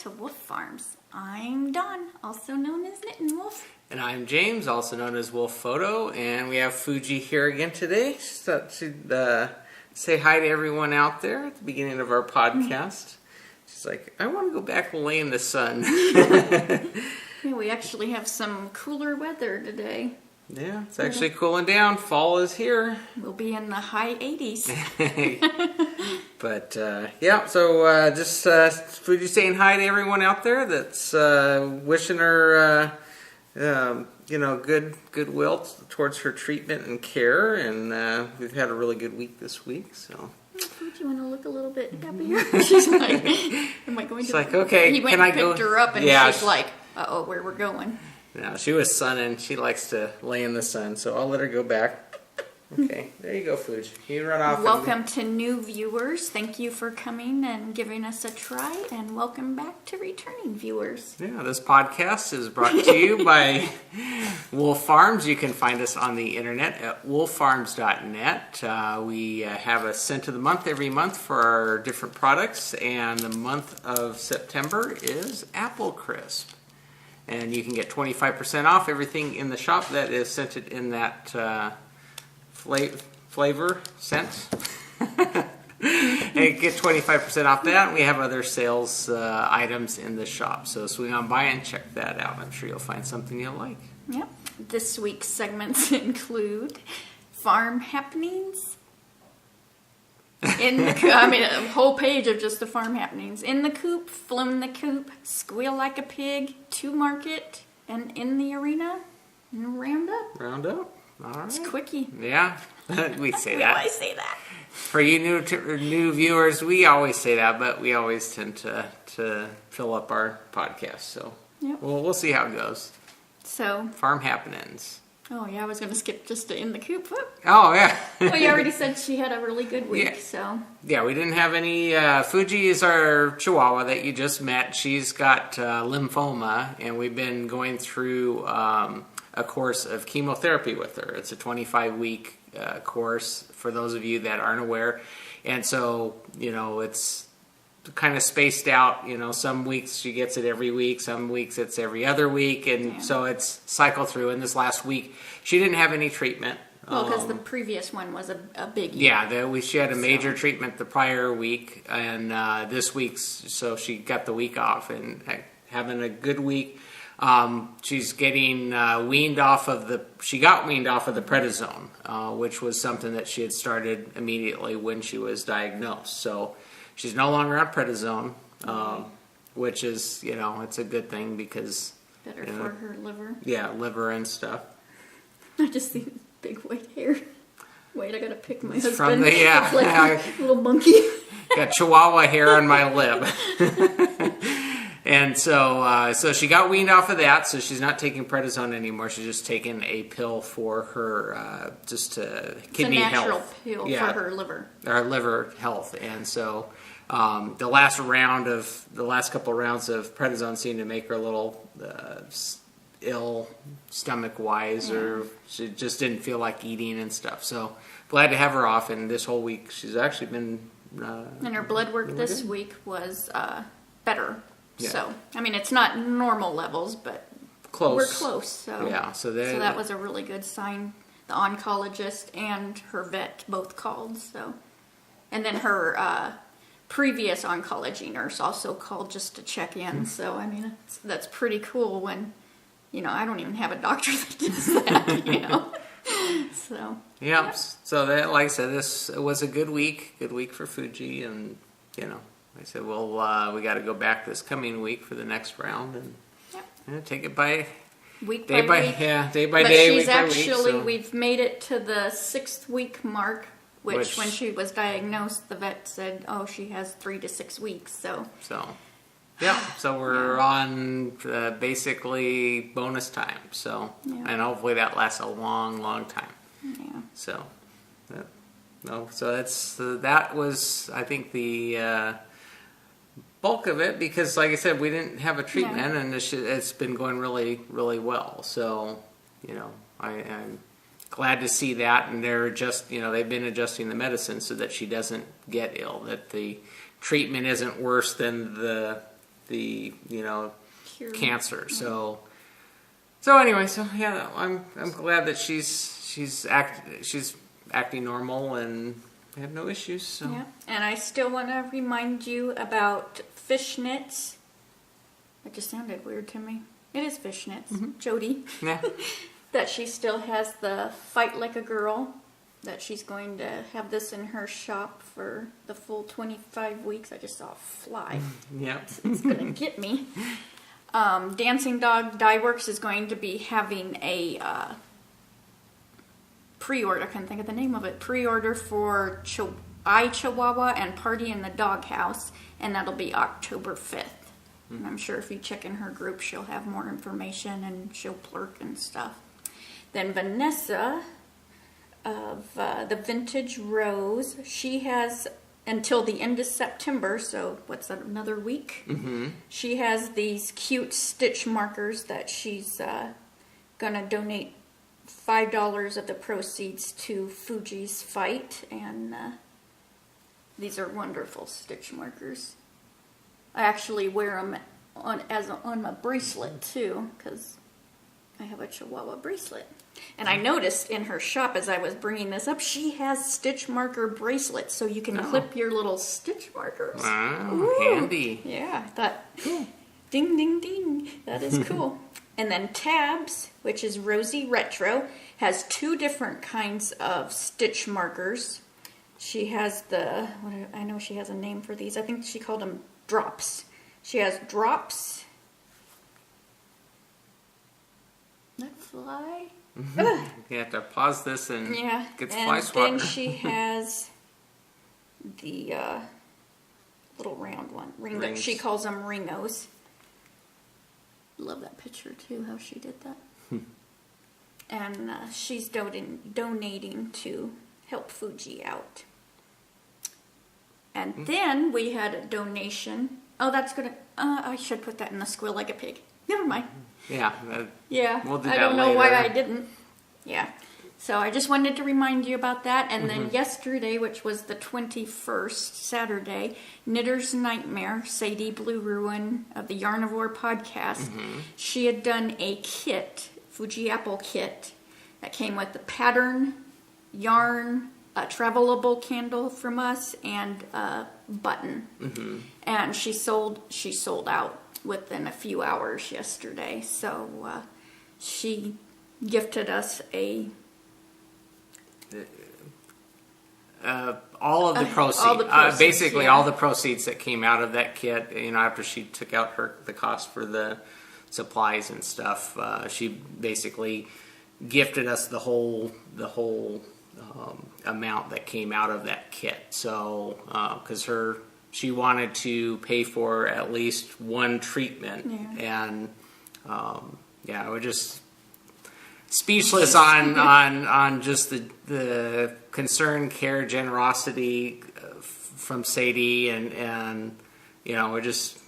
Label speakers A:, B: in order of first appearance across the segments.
A: to Wolf Farms. I'm Dawn, also known as Knittin' Wolf.
B: And I'm James, also known as Wolf Photo, and we have Fuji here again today. She thought she'd say hi to everyone out there at the beginning of our podcast. She's like, I want to go back and lay in the sun.
A: Yeah, we actually have some cooler weather today.
B: Yeah, it's actually cooling down. Fall is here.
A: We'll be in the high 80s.
B: But, yeah, so just Fuji saying hi to everyone out there that's wishing her, goodwill towards her treatment and care. And we've had a really good week this week, so.
A: Fuji want to look a little bit happier? She's like, am I going to?
B: She's like, okay,
A: he went
B: can I
A: and
B: go?
A: picked her up, and
B: yeah,
A: she's like, uh-oh, where we're going.
B: No, she was sunning. She likes to lay in the sun, so I'll let her go back. Okay, there you go, Fuji. You run off.
A: Welcome to new viewers. Thank you for coming and giving us a try, and welcome back to returning viewers.
B: Yeah, this podcast is brought to you by Wolf Farms. You can find us on the internet at wolffarms.net. We have a scent of the month every month for our different products, and the month of September is Apple Crisp. And you can get 25% off everything in the shop that is scented in that flavor scent. And get 25% off that. We have other sales items in the shop. So swing on by and check that out. I'm sure you'll find something you'll like.
A: Yep. This week's segments include farm happenings. A whole page of just the farm happenings. In the coop, flown the coop, squeal like a pig, to market, and in the arena, and round up.
B: Round up. All right.
A: It's quickie.
B: Yeah, we say
A: We
B: that.
A: always say that.
B: For you new viewers, we always say that, but we always tend to fill up our podcast. So
A: Yep.
B: we'll see how it goes.
A: So,
B: Farm happenings.
A: oh yeah, I was going to skip just to in the coop. Whoop.
B: Oh, yeah.
A: Well, you already said she had a really good week,
B: Yeah.
A: so.
B: Yeah, we didn't have any. Fuji is our Chihuahua that you just met. She's got lymphoma, and we've been going through a course of chemotherapy with her. It's a 25-week course for those of you that aren't aware. And so, it's kind of spaced out. Some weeks she gets it every week, some weeks it's every other week, and so it's cycled through. And this last week, she didn't have any treatment.
A: Well, because the previous one was a biggie.
B: Yeah, she had a major treatment the prior week, and this week's, so she got the week off and having a good week. She's getting weaned off of the prednisone, which was something that she had started immediately when she was diagnosed. So she's no longer on prednisone, which is, it's a good thing because...
A: Better for her liver.
B: Yeah, liver and stuff.
A: I just see big white hair. Wait, I gotta pick my husband.
B: From the, yeah.
A: It's like a little monkey.
B: Got Chihuahua hair on my lip. And so she got weaned off of that, so she's not taking prednisone anymore. She's just taking a pill for her kidney health.
A: It's a natural pill for her liver.
B: Her liver health. And so the last couple of rounds of prednisone seemed to make her a little ill stomach-wise, or she just didn't feel like eating and stuff. So glad to have her off, and this whole week she's actually been...
A: and her blood work
B: really
A: this
B: good.
A: week was better.
B: Yeah.
A: So, it's not normal levels, but
B: Close.
A: we're close. So,
B: Yeah, so
A: that was a really good sign. The oncologist and her vet both called. So, and then her previous oncology nurse also called just to check in. So, that's pretty cool when, I don't even have a doctor that does that, So.
B: Yeah. So that, like I said, this was a good week for Fuji, and I said, well, we got to go back this coming week for the next round, and take it by day by
A: week.
B: day by
A: but
B: day,
A: she's
B: week by week.
A: actually,
B: So.
A: we've made it to the 6th week mark, which when she was diagnosed, the vet said, oh, she has 3 to 6 weeks. So
B: So we're on basically bonus time. So and hopefully that lasts a long, long time.
A: Yeah.
B: So that was, I think, the bulk of it, because like I said, we didn't have a treatment, and it's been going really, really well. So I'm glad to see that, and they've been adjusting the medicine so that she doesn't get ill, that the treatment isn't worse than the the
A: Cure.
B: cancer. So anyway, yeah, I'm glad that she's acting normal and have no issues. So
A: Yeah, and I still want to remind you about fishnets. That just sounded weird to me. It is fishnets, Jody.
B: yeah.
A: That she still has the Fight Like a Girl. That she's going to have this in her shop for the full 25 weeks. I just saw a fly.
B: Yeah.
A: It's going to get me. Dancing Dog Dye Works is going to be having a pre-order. I can't think of the name of it. Pre-order for Chihuahua and Party in the Doghouse, and that'll be October 5th. And I'm sure if you check in her group, she'll have more information and she'll plurk and stuff. Then Vanessa of the Vintage Rose, she has until the end of September, so what's that, another week?
B: Mm-hmm.
A: She has these cute stitch markers that she's going to donate $5 of the proceeds to Fuji's fight, and these are wonderful stitch markers. I actually wear them on my bracelet too, because I have a Chihuahua bracelet. And I noticed in her shop as I was bringing this up, she has stitch marker bracelets, so you can clip your little stitch markers.
B: Wow,
A: Ooh.
B: handy.
A: Yeah, I thought, ding, ding, ding, that is cool. And then Tabs, which is Rosy Retro, has 2 different kinds of stitch markers. She has I know she has a name for these. I think she called them drops. She has drops. That fly?
B: You have to pause this and
A: Yeah.
B: get the
A: And
B: fly swatter.
A: then she has the little round one.
B: Rings.
A: She calls them ringos. Love that picture too, how she did that. And she's donating to help Fuji out. And then we had a donation. Oh, that's gonna. I should put that in the Squeal Like a Pig. Never mind.
B: Yeah.
A: Yeah,
B: We'll do
A: I
B: that
A: don't know why
B: later.
A: I didn't. Yeah. So I just wanted to remind you about that. And then yesterday, which was the 21st, Saturday, Knitter's Nightmare, Sadie Blue Ruin of the Yarnivore podcast, she had done a kit, Fuji Apple kit, that came with the pattern, yarn, a travelable candle from us, and a button. And she sold out within a few hours yesterday. So she gifted us
B: all of the proceeds,
A: all the proceeds,
B: basically
A: yeah.
B: all the proceeds that came out of that kit. After she took out the cost for the supplies and stuff, she basically gifted us the whole amount that came out of that kit. So, because she wanted to pay for at least one treatment, and we're just speechless on just the concern, care, generosity from Sadie, and we're just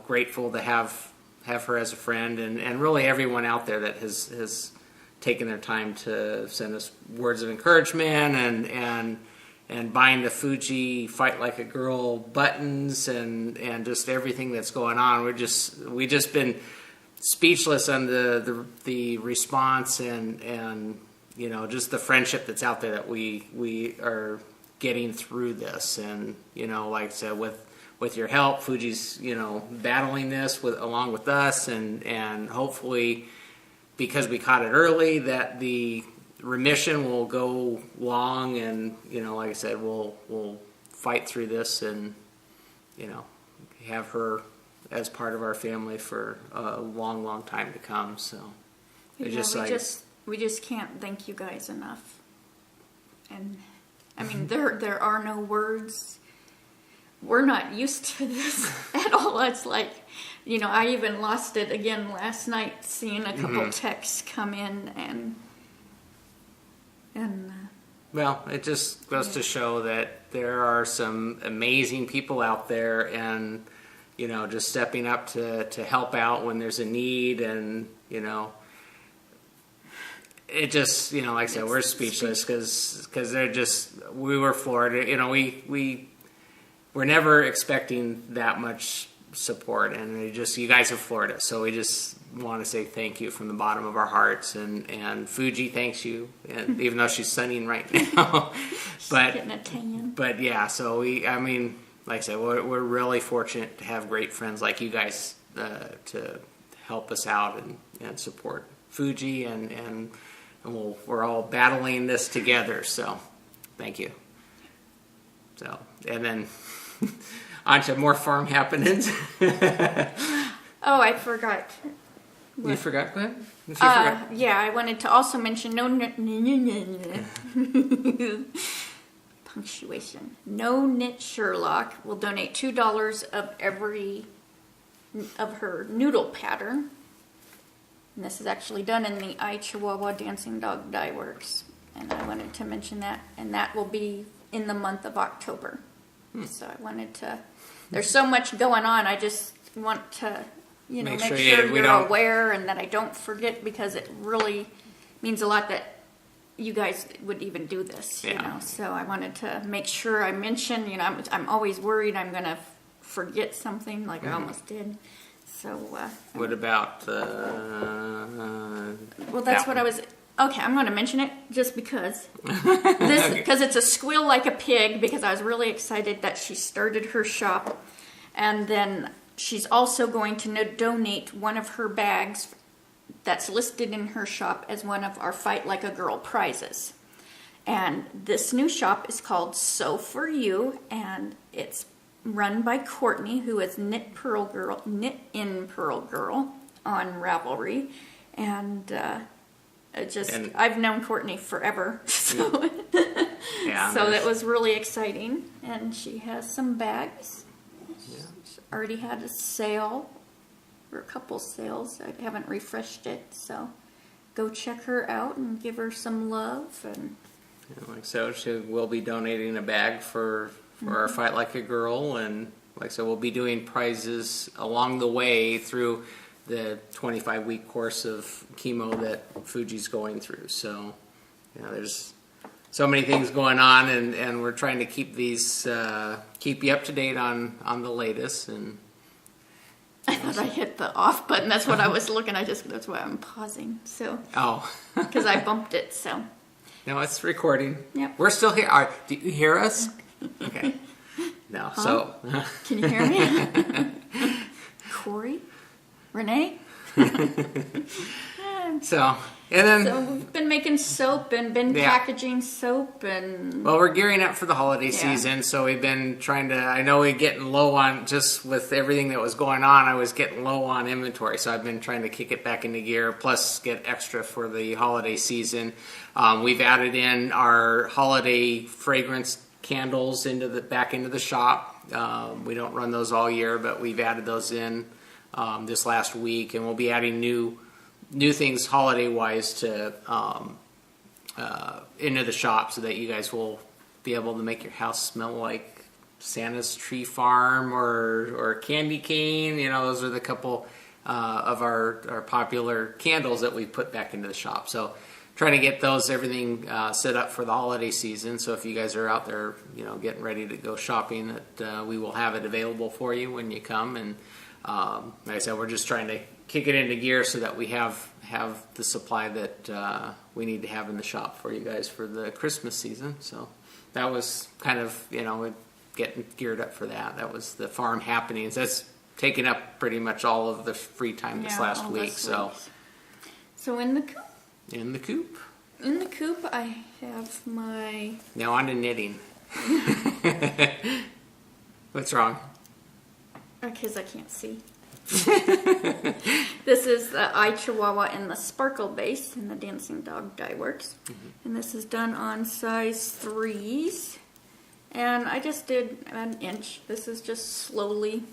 B: grateful to have her as a friend, and really everyone out there that has taken their time to send us words of encouragement and buying the Fuji Fight Like a Girl buttons and just everything that's going on. We just been speechless on the response and just the friendship that's out there that we are getting through this. And like I said, with your help, Fuji's battling this along with us, and hopefully because we caught it early, that the remission will go long, and like I said, we'll fight through this and have her as part of our family for a long time to come. So
A: we just can't thank you guys enough. And I mean, there are no words. We're not used to this at all. It's like, I even lost it again last night, seeing a couple texts come in and
B: well, it just goes to show that there are some amazing people out there, and just stepping up to help out when there's a need, and it just like I said, we're speechless because we were floored. We're never expecting that much support, and you guys have floored us. So we just want to say thank you from the bottom of our hearts, and Fuji thanks you, and even though she's sunning right now, but
A: getting a tan.
B: But yeah, so I mean, like I said, we're really fortunate to have great friends like you guys to help us out and support Fuji, and we're all battling this together. So thank you. So, and then on to more farm happenings.
A: Oh, I forgot.
B: You forgot? Go ahead. If you forgot.
A: Yeah, I wanted to also mention punctuation. No Knit Sherlock will donate $2 of her noodle pattern. And this is actually done in the I Chihuahua Dancing Dog Dye Works. And I wanted to mention that. And that will be in the month of October. So I wanted to... There's so much going on. I just want to, make sure you're aware and that I don't forget, because it really means a lot that you guys would even do this, So I wanted to make sure I mention, I'm always worried I'm going to forget something like I almost did. So...
B: what about...
A: well, that's what I was... Okay, I'm going to mention it just because. Because it's a squeal like a pig, because I was really excited that she started her shop. And then she's also going to donate one of her bags that's listed in her shop as one of our Fight Like a Girl prizes. And this new shop is called Sew For You, and it's run by Courtney, who is Knit in Pearl Girl on Ravelry. And... I've known Courtney forever, so it was really exciting. And she has some bags. She's already had a sale, or a couple sales. I haven't refreshed it, so go check her out and give her some love. And
B: so she will be donating a bag for our Fight Like a Girl, and like I said, we'll be doing prizes along the way through the 25-week course of chemo that Fuji's going through. So, there's so many things going on, and we're trying to keep these keep you up to date on the latest. And
A: I thought I hit the off button. That's what I was looking. That's why I'm pausing. So because I bumped it. So
B: no, it's recording.
A: Yep.
B: We're still here. Do you hear us? Okay. No.
A: Huh?
B: So
A: can you hear me, Corey? Renee?
B: So we've
A: been making soap and been packaging soap, and
B: well, we're gearing up for the holiday season, so we've been trying to, I know we're getting low on, just with everything that was going on, I was getting low on inventory, so I've been trying to kick it back into gear, plus get extra for the holiday season. We've added in our holiday fragrance candles back into the shop. We don't run those all year, but we've added those in this last week, and we'll be adding new things holiday wise to into the shop, so that you guys will be able to make your house smell like Santa's tree farm or candy cane. Those are the couple of our popular candles that we put back into the shop. So trying to get everything set up for the holiday season. So if you guys are out there, getting ready to go shopping, that we will have it available for you when you come. And like I said, we're just trying to kick it into gear so that we have the supply that we need to have in the shop for you guys for the Christmas season. So that was kind of, getting geared up for that. That was the farm happenings. That's taken up pretty much all of the free time this last week. So
A: in the coop?
B: In the coop.
A: In the coop, I have my...
B: Now on to knitting. What's wrong?
A: Because I can't see. This is the I Chihuahua in the Sparkle Base in the Dancing Dog Dye Works. And this is done on size 3s. And I just did an inch. This is just slowly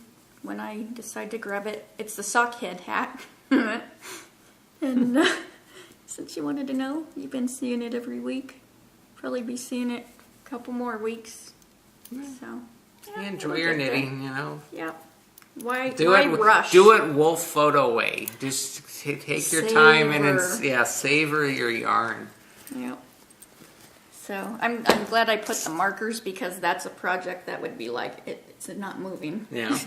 A: when I decide to grab it. It's the sock head hat. And since you wanted to know, you've been seeing it every week. Probably be seeing it a couple more weeks. So
B: enjoy your knitting,
A: Yeah. Why
B: rush? Do it wolf photo way. Just take your time and savor your yarn.
A: Yep. So I'm glad I put the markers, because that's a project that would be like it's not moving.
B: Yeah.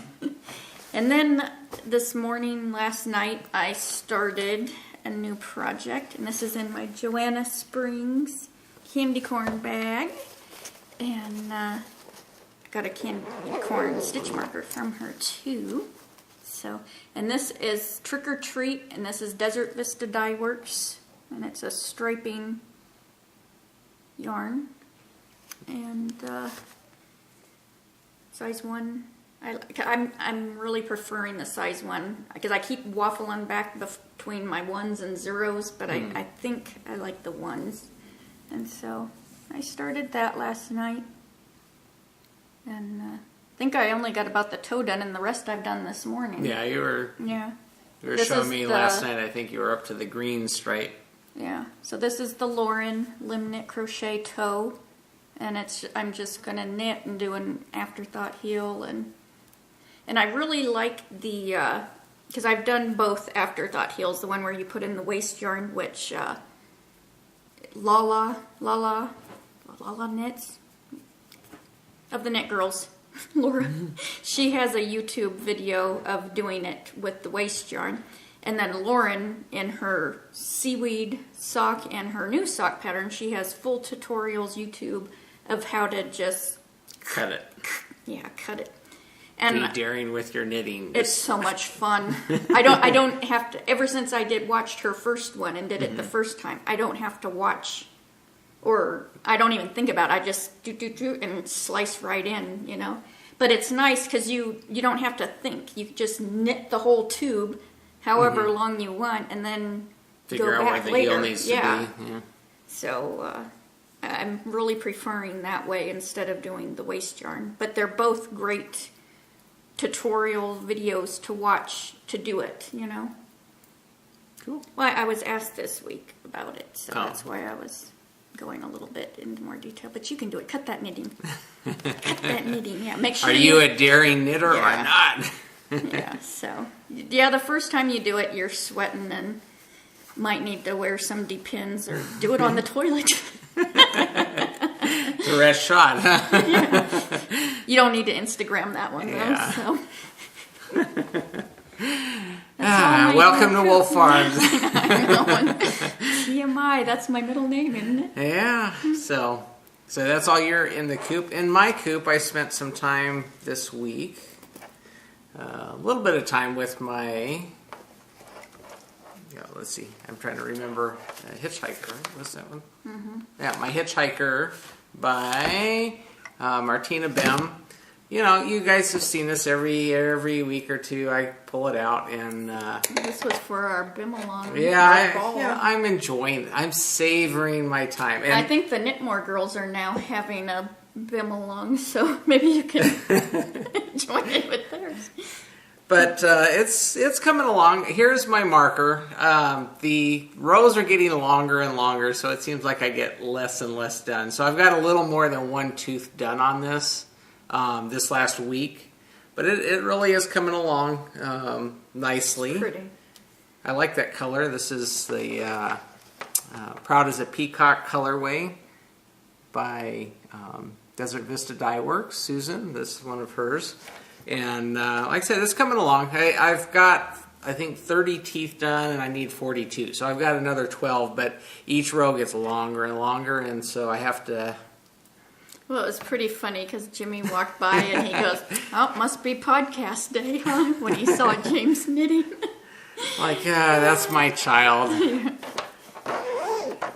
A: And then this morning, last night, I started a new project, and this is in my Joanna Springs candy corn bag, and got a candy corn stitch marker from her too. So, and this is Trick or Treat, and this is Desert Vista Dye Works, and it's a striping yarn, and size 1. I'm really preferring the size 1 because I keep waffling back between my 1s and 0s, but I think I like the 1s, and so I started that last night, and I think I only got about the toe done, and the rest I've done this morning.
B: Yeah, you were
A: This
B: showing
A: is
B: me last night. I think you were up to the green stripe.
A: Yeah, so this is the Lauren Limb Knit Crochet Toe, and I'm just gonna knit and do an afterthought heel, and I really like the because I've done both afterthought heels, the one where you put in the waste yarn, which Lala Knits of the Knit Girls, Laura, she has a YouTube video of doing it with the waste yarn. And then Lauren, in her seaweed sock and her new sock pattern, she has full tutorials YouTube of how to just
B: cut it.
A: Yeah, cut it. And
B: be daring with your knitting.
A: It's so much fun. I don't have to. Ever since I watched her first one and did it the first time, I don't have to watch, or I don't even think about it. I just do and slice right in, you know. But it's nice because you don't have to think. You just knit the whole tube, however long you want, and then
B: figure
A: go
B: out
A: back
B: where the
A: later.
B: heel needs to be. Yeah.
A: So I'm really preferring that way instead of doing the waste yarn. But they're both great tutorial videos to watch to do it, you know.
B: Cool.
A: Well, I was asked this week about it, so that's why I was going a little bit into more detail. But you can do it. Cut that knitting. Cut that knitting. Yeah. Make sure.
B: Are you a daring knitter or not?
A: Yeah. So the first time you do it, you're sweating and might need to wear some depins or do it on the toilet.
B: The rest shot.
A: Yeah. You don't need to Instagram that one though. So.
B: Welcome to Wolf Farms.
A: TMI, that's my middle name, isn't it?
B: Yeah. So that's all you're in the coop. In my coop, I spent some time this week. A little bit of time with my. Let's see. I'm trying to remember. Hitchhiker. What's that one? Yeah, My Hitchhiker by Martina Bem. You know, you guys have seen this every week or two. I pull it out, and
A: this was for our Bim-along.
B: I'm enjoying it. I'm savoring my time. And
A: I think the Knitmore girls are now having a Bim-along, so maybe you can join in with theirs.
B: But it's coming along. Here's my marker. The rows are getting longer and longer, so it seems like I get less and less done. So I've got a little more than one tooth done on this last week. But it really is coming along nicely.
A: It's pretty.
B: I like that color. This is the Proud as a Peacock colorway by Desert Vista Dye Works. Susan, this is one of hers. And like I said, it's coming along. I've got, I think, 30 teeth done, and I need 42. So I've got another 12, but each row gets longer and longer, and so I have to...
A: Well, it was pretty funny because Jimmy walked by and he goes, "Oh, must be podcast day, huh?" When he saw James knitting.
B: Like, that's my child.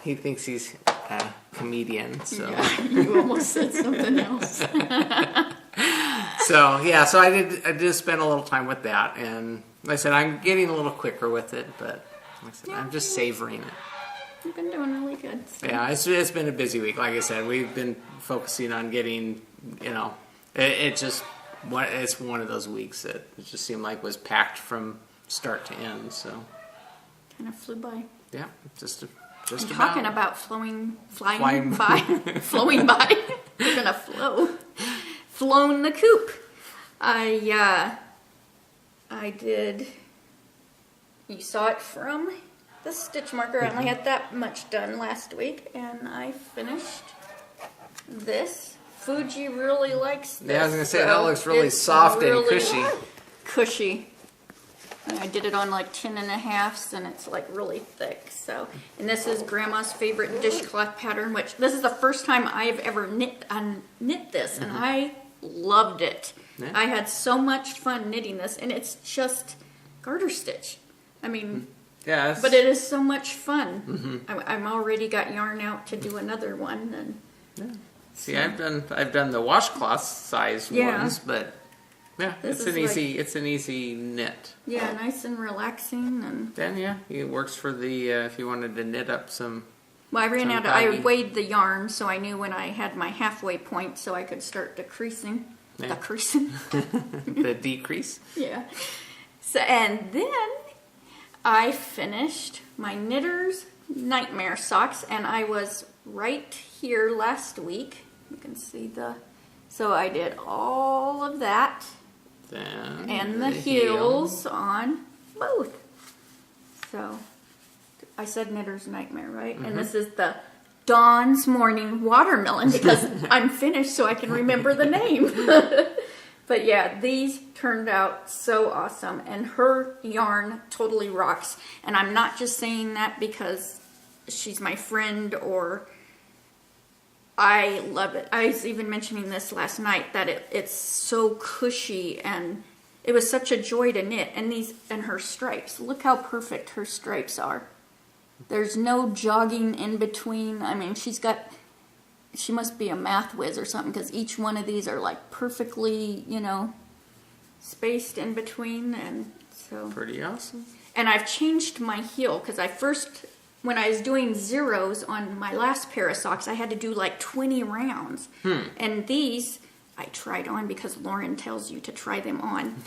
B: He thinks he's a comedian, so...
A: Yeah, you almost said something else.
B: So I did spend a little time with that, and like I said, I'm getting a little quicker with it, but like I said, I'm just savoring it.
A: You've been doing really good. So.
B: Yeah, it's been a busy week. Like I said, we've been focusing on getting, you know, it's one of those weeks that it just seemed like was packed from start to end. So
A: kind of flew by.
B: Yeah, just
A: talking about flying by. We're gonna flown the coop. I did. You saw it from the stitch marker. I only had that much done last week, and I finished this. Fuji really likes this.
B: Yeah, I was gonna say that looks really soft and cushy.
A: cushy. And I did it on like 10.5s, and it's like really thick. So, and this is Grandma's favorite dishcloth pattern, which this is the first time I've ever knit this, and I loved it.
B: Yeah.
A: I had so much fun knitting this, and it's just garter stitch. I mean,
B: Yeah,
A: but it is so much fun. I'm already got yarn out to do another one, and
B: yeah. See, I've done the washcloth size
A: Yeah.
B: ones, but yeah,
A: This
B: it's
A: is
B: an easy knit.
A: yeah, nice and relaxing. And
B: Then yeah, it works for the if you wanted to knit up some.
A: well, I ran
B: Some
A: out. I
B: baggy.
A: weighed the yarn, so I knew when I had my halfway point, so I could start decreasing.
B: Yeah.
A: Decreasing.
B: The decrease.
A: Yeah. So, and then I finished my Knitter's Nightmare socks, and I was right here last week. You can see so I did all of that
B: Then
A: and the heels on both. So I said Knitter's Nightmare, right? And this is the Dawn's Morning Watermelon because I'm finished so I can remember the name. But yeah, these turned out so awesome, and her yarn totally rocks. And I'm not just saying that because she's my friend or I love it. I was even mentioning this last night that it's so cushy, and it was such a joy to knit. And her stripes, look how perfect her stripes are. There's no jogging in between. I mean, she must be a math whiz or something because each one of these are like perfectly, spaced in between, and so.
B: pretty awesome.
A: And I've changed my heel because when I was doing zeros on my last pair of socks, I had to do like 20 rounds. And these I tried on because Lauren tells you to try them on.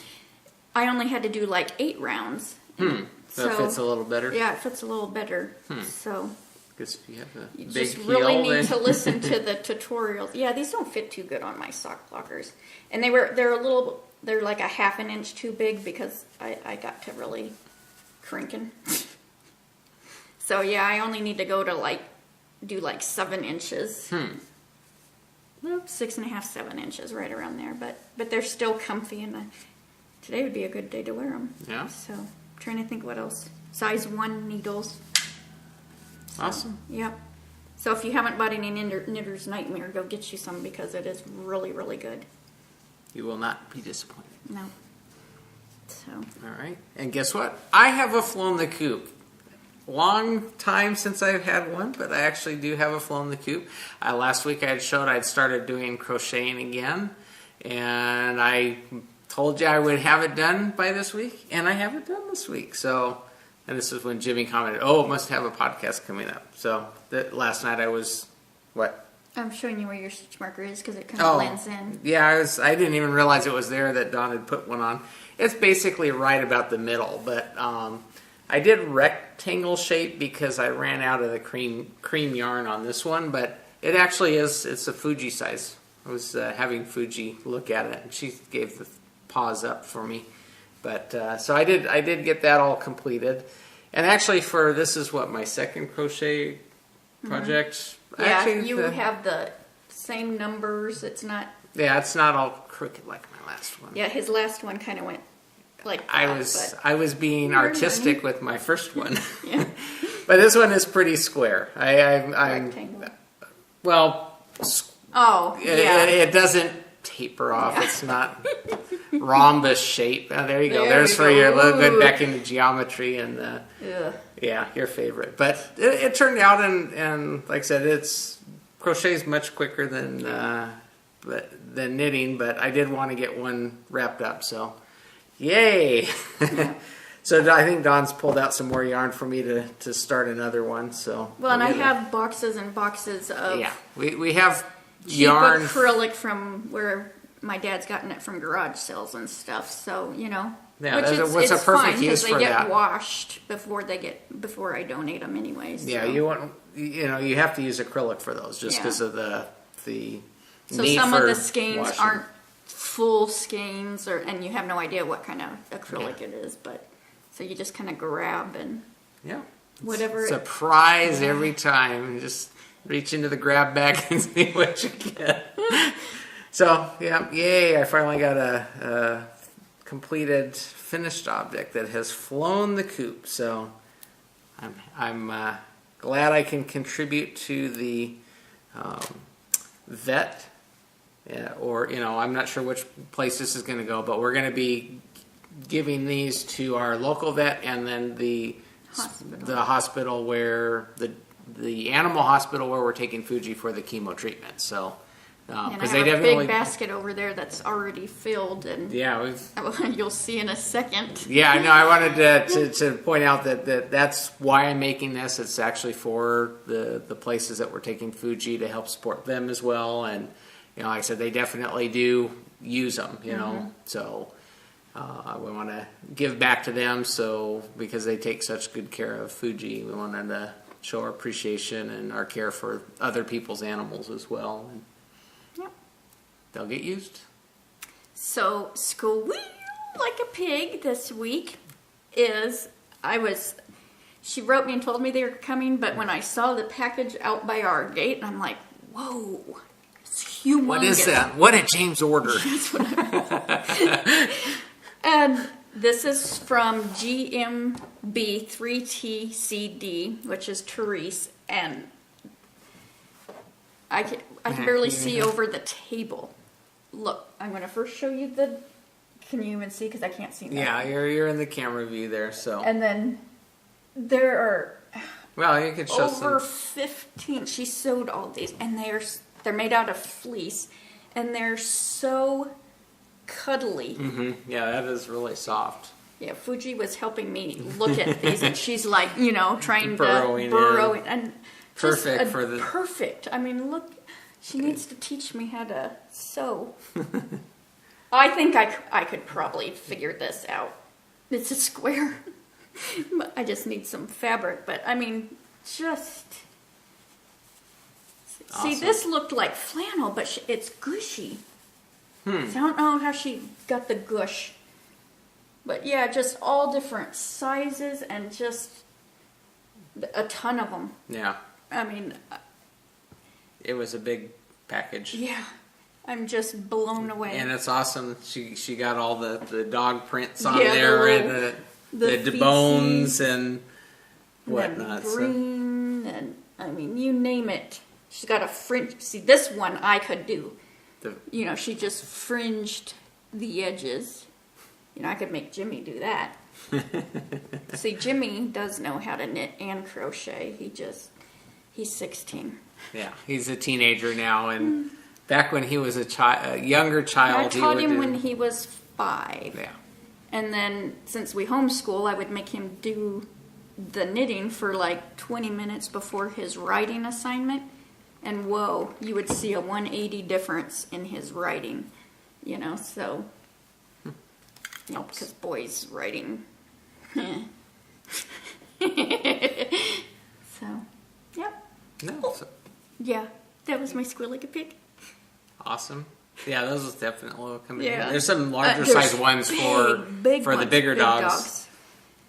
A: I only had to do like 8 rounds.
B: So it fits a little better.
A: Yeah, it fits a little better. So
B: Because if you have a
A: you
B: big
A: just
B: heel,
A: really need
B: then
A: to listen to the tutorials. Yeah, these don't fit too good on my sock blockers. And they're like a half an inch too big because I got to really crinking. So yeah, I only need to go to do 7 inches. 6.5, 7 inches, right around there. But they're still comfy, and today would be a good day to wear them.
B: Yeah.
A: So trying to think what else. Size 1 needles. So,
B: Awesome.
A: Yep. So if you haven't bought any Knitter's Nightmare, go get you some because it is really, really good.
B: you will not be disappointed.
A: No. So.
B: All right. And guess what? I have a flown the coop. Long time since I've had one, but I actually do have a flown the coop. Last week I had showed I'd started doing crocheting again, and I told you I would have it done by this week, and I have it done this week. So, and this is when Jimmy commented, "Oh, must have a podcast coming up." So last night I was what?
A: I'm showing you where your stitch marker is because it kind of blends in.
B: Yeah, I didn't even realize it was there that Dawn had put one on. It's basically right about the middle, but I did rectangle shape because I ran out of the cream yarn on this one, but it actually is, it's a Fuji size. I was having Fuji look at it, and she gave the paws up for me. But so I did get that all completed. And actually this is what, my second crochet project.
A: Yeah,
B: Actually,
A: you have the same numbers. It's not.
B: Yeah, it's not all crooked like my last one.
A: Yeah, his last one kind of went like that.
B: I was being
A: Weird,
B: artistic
A: honey.
B: with my first one.
A: Yeah.
B: But this one is pretty square. I'm
A: Rectangle.
B: well.
A: Oh, yeah.
B: It doesn't taper off.
A: Yeah.
B: It's not rhombus shape. Oh, there you go.
A: There
B: There's
A: you
B: for
A: go.
B: your little good
A: Ooh.
B: back into geometry and
A: Ugh.
B: yeah, your favorite. But it turned out, and like I said, it's crochet is much quicker than knitting. But I did want to get one wrapped up, so yay! So I think Dawn's pulled out some more yarn for me to start another one. So
A: Well, and I
B: we'll get
A: have boxes and boxes of
B: yeah, we have
A: cheap
B: yarn.
A: acrylic from where my dad's gotten it from garage sales and stuff. So
B: Yeah,
A: which
B: what's a
A: it's
B: perfect
A: fine
B: use
A: because
B: for
A: they get
B: that.
A: washed before I donate them anyways.
B: Yeah,
A: so.
B: you have to use acrylic for those just
A: Yeah.
B: because of the
A: So
B: need
A: some
B: for
A: of the skeins
B: washing.
A: aren't full skeins, and you have no idea what kind of acrylic it is. But so you just kind of grab and
B: Yeah.
A: whatever.
B: Surprise every time. Just reach into the grab bag and see what you get. So, yeah, yay. I finally got a completed finished object that has flown the coop. So I'm glad I can contribute to the vet. Yeah, or, I'm not sure which place this is going to go, but we're going to be giving these to our local vet and then the hospital where the animal hospital where we're taking Fuji for the chemo treatment. So,
A: because they definitely big basket over there that's already filled, and you'll see in a second.
B: Yeah, I know. I wanted to point out that's why I'm making this. It's actually for the places that we're taking Fuji to help support them as well, and like I said, they definitely do use them. So. We want to give back to them, so because they take such good care of Fuji, we wanted to show our appreciation and our care for other people's animals as well. And they'll get used.
A: So, squeal like a pig this week she wrote me and told me they were coming, but when I saw the package out by our gate, I'm like, whoa, it's humongous.
B: What is that? What did James order?
A: That's what I And this is from GMB3TCD, which is Therese, and I can barely see over the table. Look, I'm going to first show you can you even see? Because I can't see that.
B: Yeah, you're in the camera view there, so.
A: And then there are
B: you can show
A: over 15. She sewed all these, and they're made out of fleece, and they're so cuddly.
B: Mm-hmm. Yeah, that is really soft.
A: Yeah, Fuji was helping me look at these, and she's like, trying
B: burrowing
A: to burrow in. And
B: perfect
A: perfect. I mean, look, she needs to teach me how to sew. I think I could probably figure this out. It's a square. I just need some fabric, but I mean, just
B: awesome.
A: See, this looked like flannel, but it's gushy. So I don't know how she got the gush. But yeah, just all different sizes and just a ton of them.
B: Yeah.
A: I mean,
B: it was a big package.
A: Yeah. I'm just blown away.
B: And it's awesome. She got all the dog prints on there and the bones and whatnot.
A: And green and I mean, you name it. She's got a fringe. See, this one I could do. She just fringed the edges. I could make Jimmy do that. See, Jimmy does know how to knit and crochet. He's 16.
B: Yeah, he's a teenager now, and back when he was a younger child,
A: I taught him when he was 5.
B: Yeah.
A: And then, since we homeschool, I would make him do the knitting for like 20 minutes before his writing assignment. And whoa, you would see a 180 difference in his writing, so, because boys writing, so, yep.
B: No.
A: Yeah, that was my squeal like a pig.
B: Awesome. Yeah, those will definitely come in.
A: Yeah.
B: There's some larger size ones for the bigger dogs.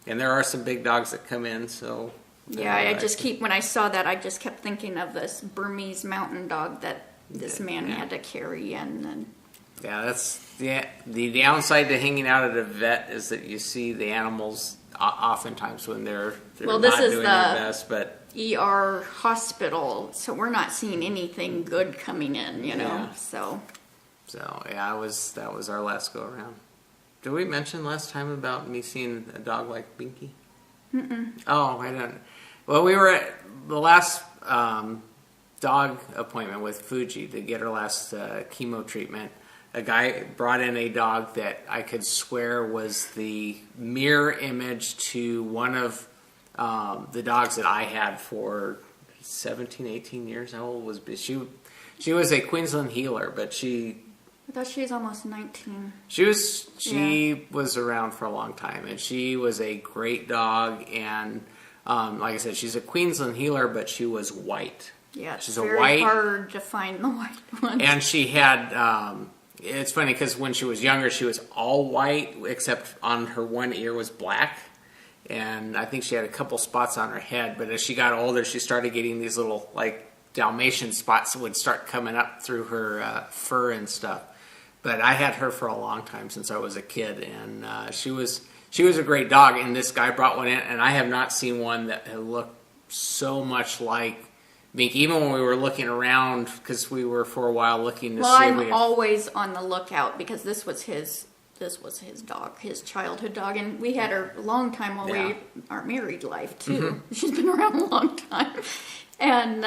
B: And there are some big dogs that come in, so.
A: Yeah, I just when I saw that, I just kept thinking of this Burmese mountain dog that this man had to carry in. And
B: yeah, that's the downside to hanging out at a vet is that you see the animals oftentimes when they're not doing their best. But
A: ER hospital, so we're not seeing anything good coming in, So
B: yeah, that was our last go around. Did we mention last time about me seeing a dog like Binky?
A: Mm-mm.
B: Oh, I don't. Well, we were at the last dog appointment with Fuji to get her last chemo treatment. A guy brought in a dog that I could swear was the mirror image to one of the dogs that I had for 17, 18 years. How old was she? She was a Queensland healer, but
A: I thought she was almost 19.
B: She was around for a long time, and she was a great dog. And like I said, she's a Queensland healer, but she was white.
A: Yeah,
B: she's
A: very hard to find the white one.
B: And she had. It's funny because when she was younger, she was all white except on her one ear was black, and I think she had a couple spots on her head. But as she got older, she started getting these little like Dalmatian spots that would start coming up through her fur and stuff. but I had her for a long time since I was a kid, and she was a great dog. And this guy brought one in, and I have not seen one that had looked so much like Mink. Even when we were looking around, because we were for a while looking to see.
A: Well,
B: if we
A: I'm always on the lookout because this was his dog, his childhood dog, and we had her a long time while we our married life too. She's been around a long time, and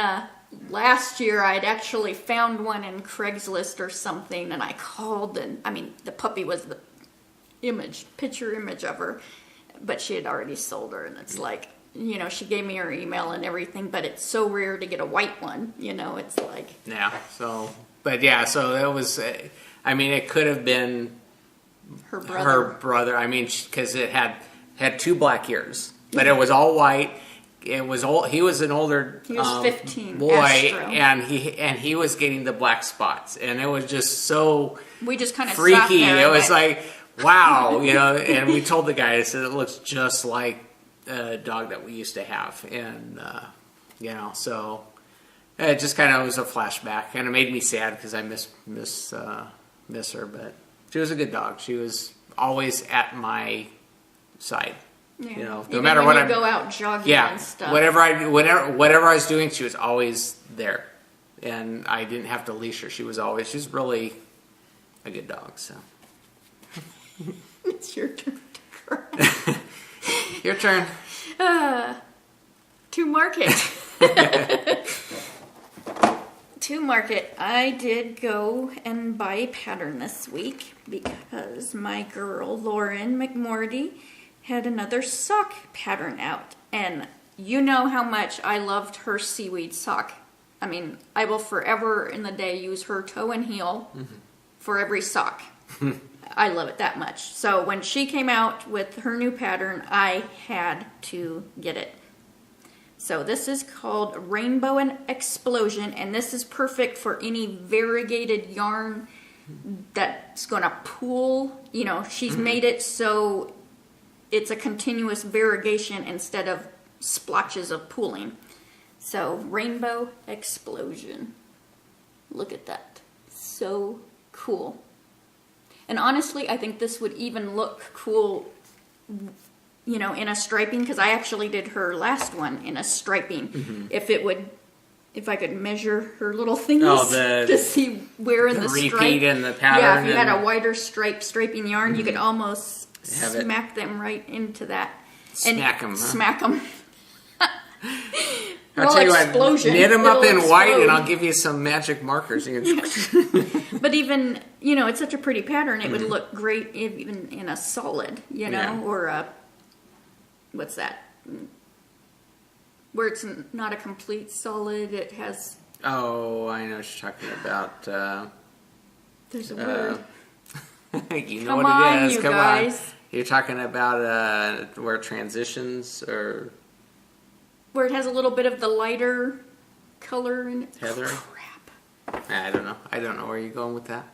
A: last year I'd actually found one in Craigslist or something, and I called, and I mean the puppy was the picture image of her, but she had already sold her, and it's like, you know, she gave me her email and everything, but it's so rare to get a white one, you know, it's like.
B: Yeah, so, but yeah, so that was, I mean, it could have been her brother. I mean, because it had 2 black ears, but it was all white. It was old. He was an older.
A: He was 15
B: boy,
A: Astro.
B: and he was getting the black spots, and it was just so.
A: We just kind of
B: freaky.
A: There
B: it was like, wow, you know. And we told the guy, I said, it looks just like a dog that we used to have, and you know, so it just kind of was a flashback, and it made me sad because I miss her, but. She was a good dog. She was always at my side. Yeah. You know, no matter what I
A: go out jogging and stuff.
B: Whatever I was doing, she was always there, and I didn't have to leash her. She's really a good dog. So
A: it's your turn to cry.
B: Your turn.
A: To market. To market, I did go and buy a pattern this week because my girl Lauren McMorty had another sock pattern out, and you know how much I loved her seaweed sock. I mean, I will forever in the day use her toe and heel for every sock. I love it that much. So when she came out with her new pattern, I had to get it. So this is called Rainbow and Explosion, and this is perfect for any variegated yarn that's going to pool. You know, she's made it so it's a continuous variegation instead of splotches of pooling. So Rainbow Explosion. Look at that. So cool. And honestly, I think this would even look cool, you know, in a striping, because I actually did her last one in a striping. If I could measure her little thingies to see where in the stripe.
B: Repeat in the pattern.
A: Yeah, if you had a wider striping yarn, you could almost smack them right into that.
B: Smack them.
A: Smack them.
B: I'll tell you what, knit them up in white, and I'll give you some magic markers.
A: But even, you know, it's such a pretty pattern, it would look great even in a solid, you know, or a, what's that? Where it's not a complete solid, it has...
B: Oh, I know what you're talking about.
A: There's a word.
B: You know what it is. Come on. You're talking about where transitions or...
A: Where it has a little bit of the lighter color in it.
B: Heather?
A: Oh, crap.
B: I don't know. I don't know where you're going with that.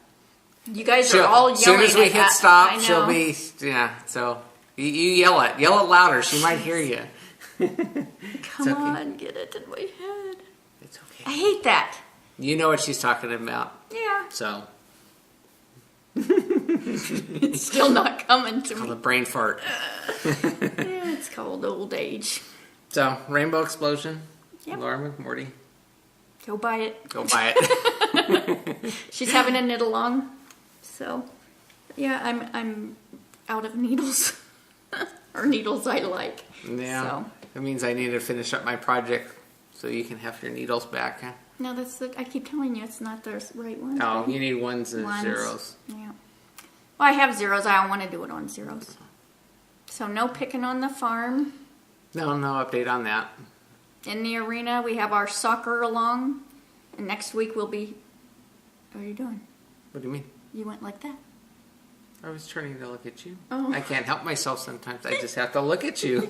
A: You guys are all yelling.
B: As soon as we hit stop,
A: she'll
B: be... Yeah, so you yell it. Yell it louder. She might hear you.
A: Come on, get it in my head.
B: It's okay.
A: I hate that.
B: You know what she's talking about.
A: Yeah.
B: So.
A: It's still not coming to me.
B: It's called a brain fart.
A: Yeah, it's called old age.
B: So, Rainbow Explosion.
A: Yep.
B: Laura McMorty.
A: Go buy it.
B: Go buy it.
A: She's having a knit along. So, yeah, I'm out of needles. Or needles I like.
B: Yeah. So. That means I need to finish up my project so you can have your needles back. Huh?
A: No, I keep telling you it's not the right one.
B: Oh, you need ones and zeros.
A: Yeah. Well, I have zeros. I don't want to do it on zeros. So no picking on the farm.
B: No update on that.
A: In the arena, we have our soccer along. And next week we'll be... What are you doing?
B: What do you mean?
A: You went like that.
B: I was turning to look at you.
A: Oh.
B: I can't help myself sometimes. I just have to look at you.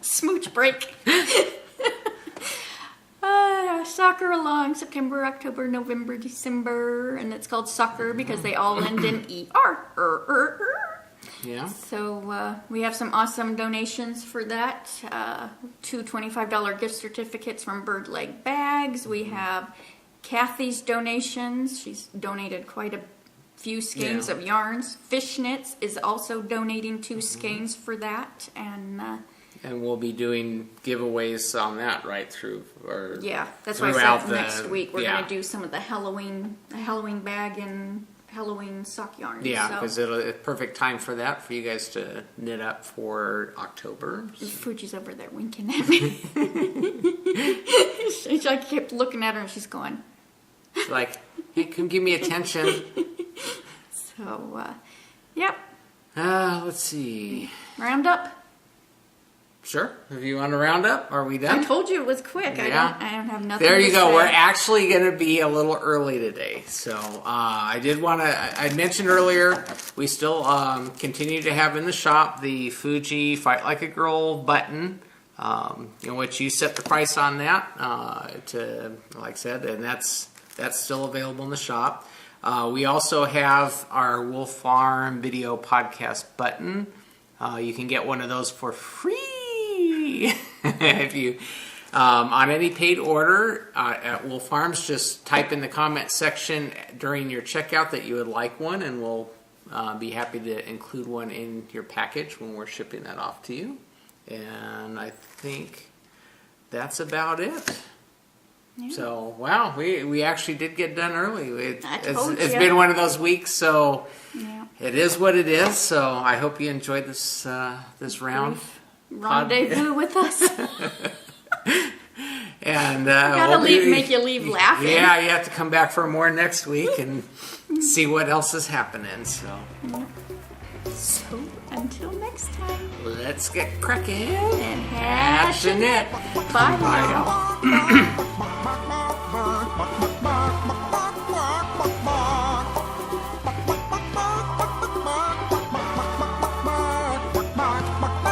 A: Smooch break. Soccer along September, October, November, December. And it's called soccer because they all end in E-R.
B: Yeah.
A: So we have some awesome donations for that. 2 $25 gift certificates from Bird Leg Bags. We have Kathy's donations. She's donated quite a few skeins
B: Yeah.
A: of yarns. Fishnets is also donating 2 skeins for that, and
B: we'll be doing giveaways on that right through, or
A: yeah, that's why I
B: throughout
A: said next week we're going to do some of the Halloween bag and Halloween sock yarns.
B: Yeah,
A: so.
B: because it's a perfect time for that, for you guys to knit up for October.
A: Fuji's over there winking at me. I kept looking at her and she's going.
B: She's like, hey, come give me attention.
A: So, yep.
B: Let's see.
A: Round up.
B: Sure. If you want to round up, are we done?
A: I told you it was quick.
B: Yeah.
A: I don't have nothing
B: There you
A: to
B: go.
A: say.
B: We're actually going to be a little early today. So I did want to, I mentioned earlier, we still continue to have in the shop the Fuji Fight Like a Girl button, in which you set the price on that, to, like I said, and that's still available in the shop. We also have our Wolf Farm video podcast button. You can get one of those for free if you on any paid order at Wolf Farms. Just type in the comment section during your checkout that you would like one, and we'll be happy to include one in your package when we're shipping that off to you. And I think that's about it.
A: Yeah.
B: So, wow, we actually did get done early. It's
A: ya.
B: been one of those weeks, so
A: Yeah.
B: it is what it is. So I hope you enjoyed this round.
A: Rendezvous with us.
B: And
A: Gotta make you leave laughing.
B: Yeah, you have to come back for more next week and see what else is happening. So
A: So until next time.
B: let's get cracking
A: And
B: hatch a knit.
A: Bye.
C: Bye.